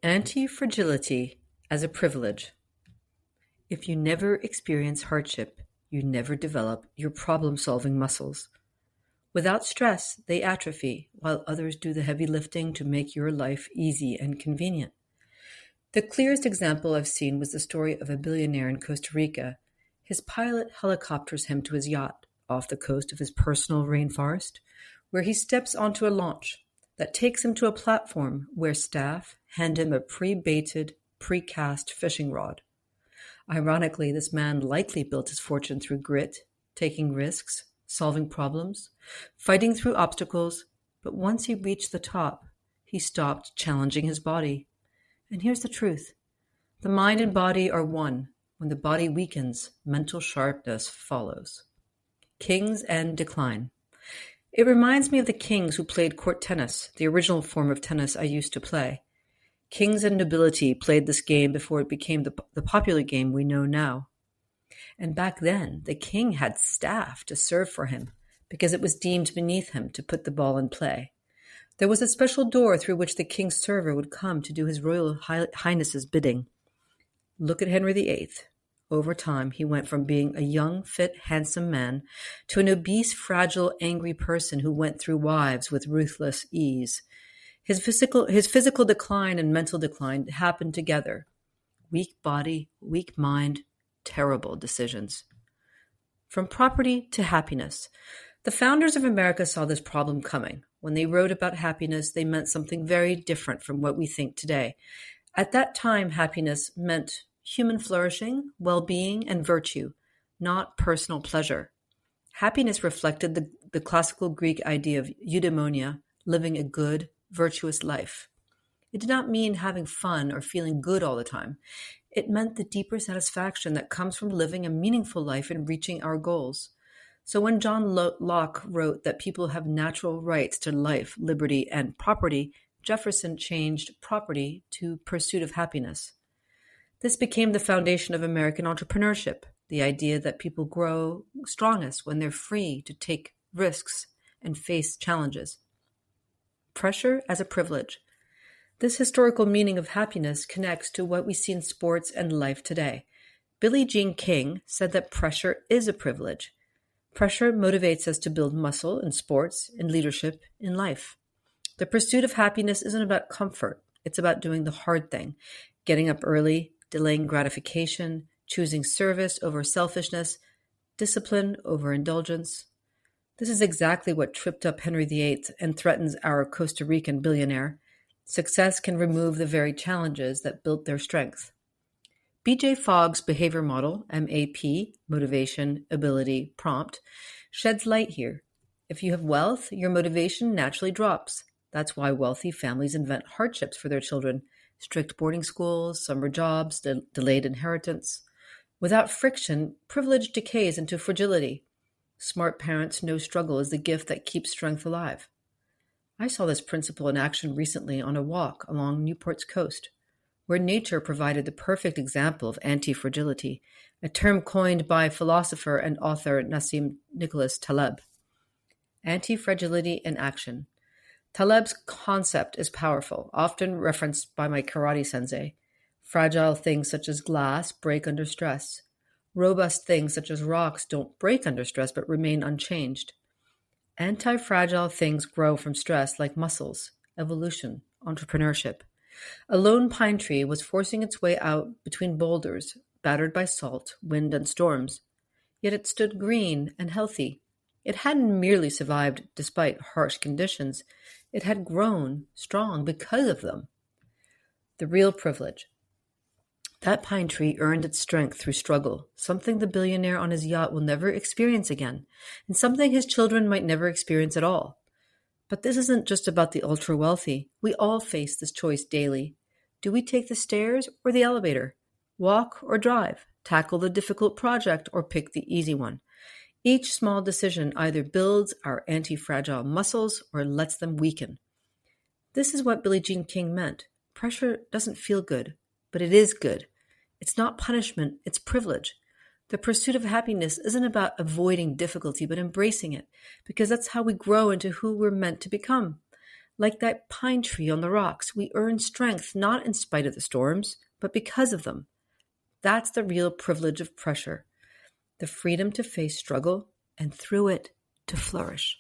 Antifragility as a privilege. If you never experience hardship, you never develop your problem-solving muscles. Without stress, they atrophy, while others do the heavy lifting to make your life easy and convenient. The clearest example I've seen was the story of a billionaire in Costa Rica. His pilot helicopters him to his yacht off the coast of his personal rainforest, where he steps onto a launch that takes him to a platform where staff hand him a pre-baited, pre-cast fishing rod. Ironically, this man likely built his fortune through grit, taking risks, solving problems, fighting through obstacles, but once he reached the top, he stopped challenging his body. And here's the truth. The mind and body are one. When the body weakens, mental sharpness follows. Kings and decline. It reminds me of the kings who played court tennis, the original form of tennis I used to play. Kings and nobility played this game before it became the popular game we know now. And back then, the king had staff to serve for him because it was deemed beneath him to put the ball in play. There was a special door through which the king's server would come to do his royal highness's bidding. Look at Henry VIII. Over time, he went from being a young, fit, handsome man to an obese, fragile, angry person who went through wives with ruthless ease. His physical decline and mental decline happened together. Weak body, weak mind, terrible decisions. From property to happiness. The founders of America saw this problem coming. When they wrote about happiness, they meant something very different from what we think today. At that time, happiness meant human flourishing, well-being, and virtue, not personal pleasure. Happiness reflected the classical Greek idea of eudaimonia, living a good, virtuous life. It did not mean having fun or feeling good all the time. It meant the deeper satisfaction that comes from living a meaningful life and reaching our goals. So when John Locke wrote that people have natural rights to life, liberty, and property, Jefferson changed property to pursuit of happiness. This became the foundation of American entrepreneurship, the idea that people grow strongest when they're free to take risks and face challenges. Pressure as a privilege. This historical meaning of happiness connects to what we see in sports and life today. Billie Jean King said that pressure is a privilege. Pressure motivates us to build muscle in sports, in leadership, in life. The pursuit of happiness isn't about comfort. It's about doing the hard thing, getting up early, delaying gratification, choosing service over selfishness, discipline over indulgence. This is exactly what tripped up Henry VIII and threatens our Costa Rican billionaire. Success can remove the very challenges that built their strength. B.J. Fogg's behavior model, MAP, motivation, ability, prompt, sheds light here. If you have wealth, your motivation naturally drops. That's why wealthy families invent hardships for their children. Strict boarding schools, summer jobs, delayed inheritance. Without friction, privilege decays into fragility. Smart parents know struggle is the gift that keeps strength alive. I saw this principle in action recently on a walk along Newport's coast, where nature provided the perfect example of anti-fragility, a term coined by philosopher and author Nassim Nicholas Taleb. Anti-fragility in action. Taleb's concept is powerful, often referenced by my karate sensei. Fragile things such as glass break under stress. Robust things such as rocks don't break under stress but remain unchanged. Anti-fragile things grow from stress like muscles, evolution, entrepreneurship. A lone pine tree was forcing its way out between boulders, battered by salt, wind, and storms. Yet it stood green and healthy. It hadn't merely survived despite harsh conditions. It had grown strong because of them. The real privilege. That pine tree earned its strength through struggle, something the billionaire on his yacht will never experience again, and something his children might never experience at all. But this isn't just about the ultra-wealthy. We all face this choice daily. Do we take the stairs or the elevator? Walk or drive? Tackle the difficult project or pick the easy one? Each small decision either builds our anti-fragile muscles or lets them weaken. This is what Billie Jean King meant. Pressure doesn't feel good, but it is good. It's not punishment, it's privilege. The pursuit of happiness isn't about avoiding difficulty, but embracing it, because that's how we grow into who we're meant to become. Like that pine tree on the rocks, we earn strength not in spite of the storms, but because of them. That's the real privilege of pressure, the freedom to face struggle and through it to flourish.